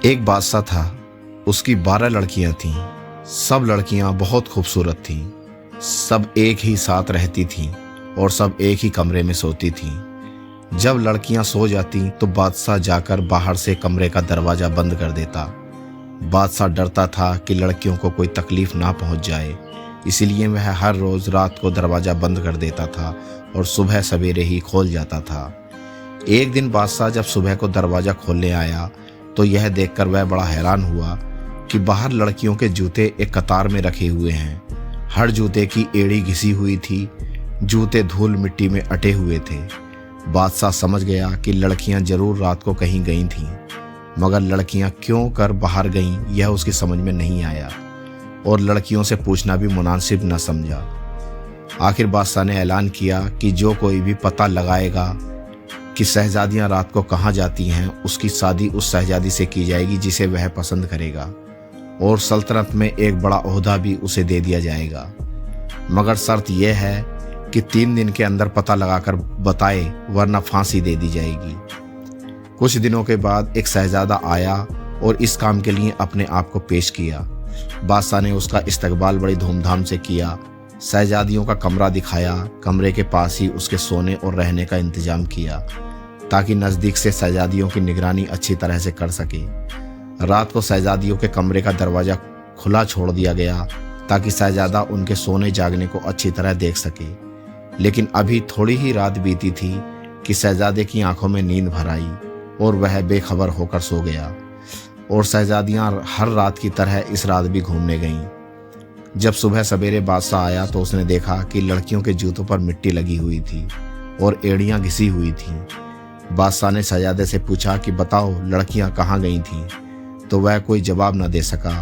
एक बादशाह था। उसकी 12 लड़कियां थीं। सब लड़कियां बहुत खूबसूरत थीं। सब एक ही साथ रहती थीं और सब एक ही कमरे में सोती थीं। जब लड़कियां सो जाती तो बादशाह जाकर बाहर से कमरे का दरवाज़ा बंद कर देता। बादशाह डरता था कि लड़कियों को कोई तकलीफ ना पहुंच जाए, इसलिए वह हर रोज़ रात को दरवाज़ा बंद कर देता था और सुबह सवेरे ही खोल जाता था। एक दिन बादशाह जब सुबह को दरवाज़ा खोलने आया तो यह देखकर वह बड़ा हैरान हुआ कि बाहर लड़कियों के जूते एक कतार में रखे हुए हैं। हर जूते की एड़ी घिसी हुई थी। जूते धूल मिट्टी में अटे हुए थे। बादशाह समझ गया कि लड़कियां जरूर रात को कहीं गई थीं, मगर लड़कियां क्यों कर बाहर गईं यह उसकी समझ में नहीं आया और लड़कियों से पूछना भी मुनासिब न समझा। आखिर बादशाह ने ऐलान किया कि जो कोई भी पता लगाएगा कि शहजादियां रात को कहाँ जाती हैं, उसकी शादी उस शहजादी से की जाएगी जिसे वह पसंद करेगा और सल्तनत में एक बड़ा ओहदा भी उसे दे दिया जाएगा। मगर शर्त यह है कि 3 दिन के अंदर पता लगाकर बताए, वरना फांसी दे दी जाएगी। कुछ दिनों के बाद एक शहजादा आया और इस काम के लिए अपने आप को पेश किया। बादशाह ने उसका इस्तकबाल बड़ी धूमधाम से किया। शहजादियों का कमरा दिखाया। कमरे के पास ही उसके सोने और रहने का इंतजाम किया ताकि नज़दीक से शहजादियों की निगरानी अच्छी तरह से कर सके। रात को शहजादियों के कमरे का दरवाज़ा खुला छोड़ दिया गया ताकि शहजादा उनके सोने जागने को अच्छी तरह देख सके। लेकिन अभी थोड़ी ही रात बीती थी कि शहजादे की आंखों में नींद भर आई और वह बेखबर होकर सो गया। और शहजादियां हर रात की तरह इस रात भी घूमने गईं। जब सुबह सवेरे बादशाह आया तो उसने देखा कि लड़कियों के जूतों पर मिट्टी लगी हुई थी और एड़ियां घिसी हुई थीं। बादशाह ने शहजादे से पूछा कि बताओ लड़कियां कहाँ गई थीं, तो वह कोई जवाब न दे सका।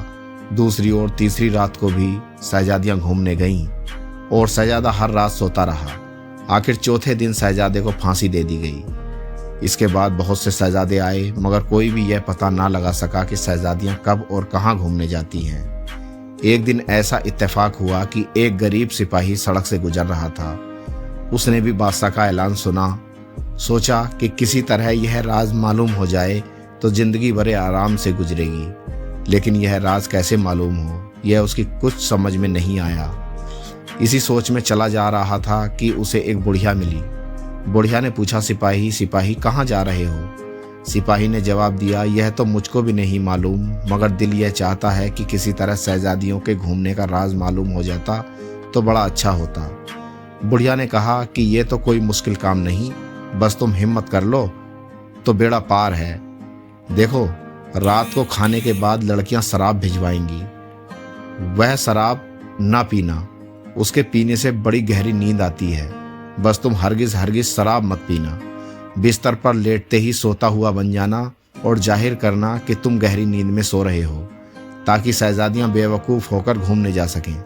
दूसरी और तीसरी रात को भी शहजादियां घूमने गईं और शहजादा हर रात सोता रहा। आखिर चौथे दिन शहजादे को फांसी दे दी गई। इसके बाद बहुत से शहजादे आए, मगर कोई भी यह पता ना लगा सका कि शहजादियां कब और कहाँ घूमने जाती हैं। एक दिन ऐसा इत्तेफाक हुआ कि एक गरीब सिपाही सड़क से गुजर रहा था। उसने भी बादशाह का ऐलान सुना। सोचा कि किसी तरह यह राज मालूम हो जाए तो जिंदगी बड़े आराम से गुजरेगी। लेकिन यह राज कैसे मालूम हो, यह उसकी कुछ समझ में नहीं आया। इसी सोच में चला जा रहा था कि उसे एक बुढ़िया मिली। बुढ़िया ने पूछा, सिपाही कहाँ जा रहे हो? सिपाही ने जवाब दिया, यह तो मुझको भी नहीं मालूम, मगर दिल यह चाहता है कि किसी तरह शहजादियों के घूमने का राज मालूम हो जाता तो बड़ा अच्छा होता। बुढ़िया ने कहा कि यह तो कोई मुश्किल काम नहीं, बस तुम हिम्मत कर लो तो बेड़ा पार है। देखो, रात को खाने के बाद लड़कियां शराब भिजवाएंगी। वह शराब ना पीना, उसके पीने से बड़ी गहरी नींद आती है। बस तुम हरगिज शराब मत पीना। बिस्तर पर लेटते ही सोता हुआ बन जाना और जाहिर करना कि तुम गहरी नींद में सो रहे हो, ताकि शहजादियां बेवकूफ़ होकर घूमने जा सकें।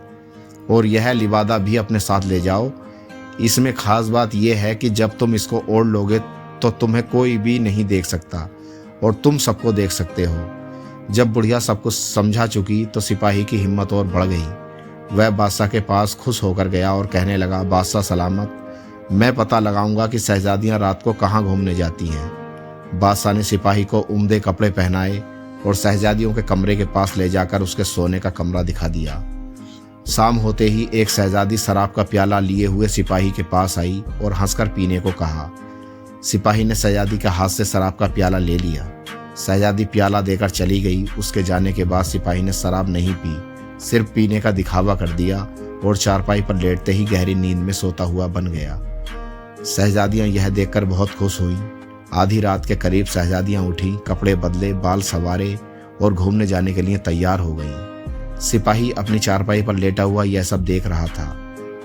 और यह लिबादा भी अपने साथ ले जाओ। इसमें खास बात यह है कि जब तुम इसको ओढ़ लोगे तो तुम्हें कोई भी नहीं देख सकता और तुम सबको देख सकते हो। जब बुढ़िया सब कुछ समझा चुकी तो सिपाही की हिम्मत और बढ़ गई। वह बादशाह के पास खुश होकर गया और कहने लगा, बादशाह सलामत, मैं पता लगाऊंगा कि शहजादियां रात को कहाँ घूमने जाती हैं। बादशाह ने सिपाही को उम्दे कपड़े पहनाए और शहजादियों के कमरे के पास ले जाकर उसके सोने का कमरा दिखा दिया। शाम होते ही एक शहजादी शराब का प्याला लिए हुए सिपाही के पास आई और हंसकर पीने को कहा। सिपाही ने शहजादी के हाथ से शराब का प्याला ले लिया। शहजादी प्याला देकर चली गई। उसके जाने के बाद सिपाही ने शराब नहीं पी, सिर्फ पीने का दिखावा कर दिया और चारपाई पर लेटते ही गहरी नींद में सोता हुआ बन गया। शहजादियां यह देखकर बहुत खुश हुईं। आधी रात के करीब शहजादियां उठी, कपड़े बदले, बाल संवारे और घूमने जाने के लिए तैयार हो गईं। सिपाही अपनी चारपाई पर लेटा हुआ यह सब देख रहा था।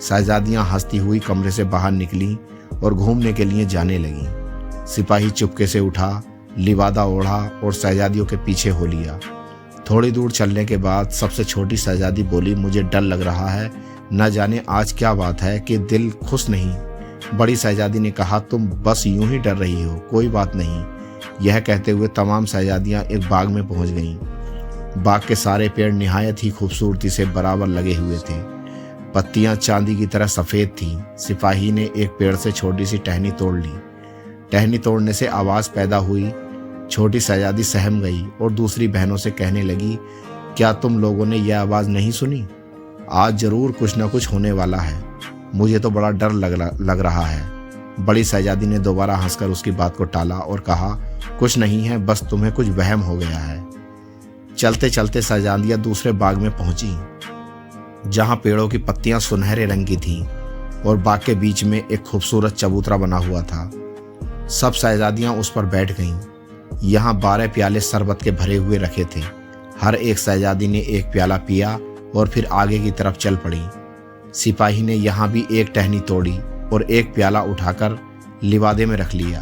शहजादियां हंसती हुई कमरे से बाहर निकलीं और घूमने के लिए जाने लगीं। सिपाही चुपके से उठा, लिबादा ओढ़ा और शहजादियों के पीछे हो लिया। थोड़ी दूर चलने के बाद सबसे छोटी शहजादी बोली, मुझे डर लग रहा है, न जाने आज क्या बात है कि दिल खुश नहीं। बड़ी शहजादी ने कहा, तुम बस यूं ही डर रही हो, कोई बात नहीं। यह कहते हुए तमाम शहजादियां एक बाग में पहुंच गईं। बाग के सारे पेड़ निहायत ही खूबसूरती से बराबर लगे हुए थे। पत्तियां चांदी की तरह सफ़ेद थीं। सिपाही ने एक पेड़ से छोटी सी टहनी तोड़ ली। टहनी तोड़ने से आवाज़ पैदा हुई छोटी शहजादी सहम गई और दूसरी बहनों से कहने लगी, क्या तुम लोगों ने यह आवाज़ नहीं सुनी? आज जरूर कुछ न कुछ होने वाला है। मुझे तो बड़ा डर लग रहा है। बड़ी शहजादी ने दोबारा हंसकर उसकी बात को टाला और कहा, कुछ नहीं है, बस तुम्हें कुछ वहम हो गया है। चलते चलते शहजादियां दूसरे बाग में पहुंची, जहां पेड़ों की पत्तियां सुनहरे रंग की थीं और बाग के बीच में एक खूबसूरत चबूतरा बना हुआ था। सब शहजादियां उस पर बैठ गईं। यहाँ 12 प्याले शरबत के भरे हुए रखे थे। हर एक शहजादी ने एक प्याला पिया और फिर आगे की तरफ चल पड़ी। सिपाही ने यहाँ भी एक टहनी तोड़ी और एक प्याला उठाकर लिबादे में रख लिया।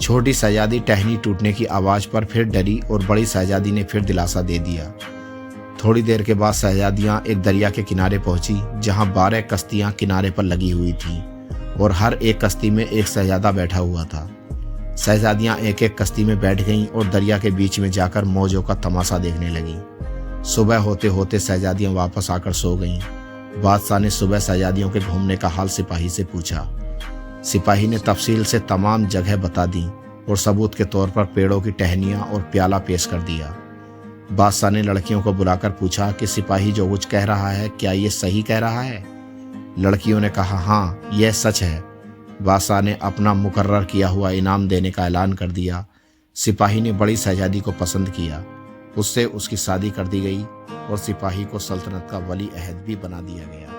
छोटी शहजादी टहनी टूटने की आवाज़ पर फिर डरी और बड़ी शहजादी ने फिर दिलासा दे दिया। थोड़ी देर के बाद शहजादियाँ एक दरिया के किनारे पहुंची, जहाँ 12 कश्तियाँ किनारे पर लगी हुई थीं और हर एक कश्ती में एक शहजादा बैठा हुआ था। शहजादियाँ एक एक कश्ती में बैठ गईं और दरिया के बीच में जाकर मौजों का तमाशा देखने लगीं। सुबह होते होते शहजादियाँ वापस आकर सो गईं। बादशाह ने सुबह शहजादियों के घूमने का हाल सिपाही से पूछा। सिपाही ने तफसील से तमाम जगह बता दी और सबूत के तौर पर पेड़ों की टहनियाँ और प्याला पेश कर दिया। बादशाह ने लड़कियों को बुलाकर पूछा कि सिपाही जो कुछ कह रहा है क्या ये सही कह रहा है? लड़कियों ने कहा, हाँ, यह सच है। बादशाह ने अपना मुकर्रर किया हुआ इनाम देने का ऐलान कर दिया। सिपाही ने बड़ी शहजादी को पसंद किया, उससे उसकी शादी कर दी गई और सिपाही को सल्तनत का वली अहद भी बना दिया गया।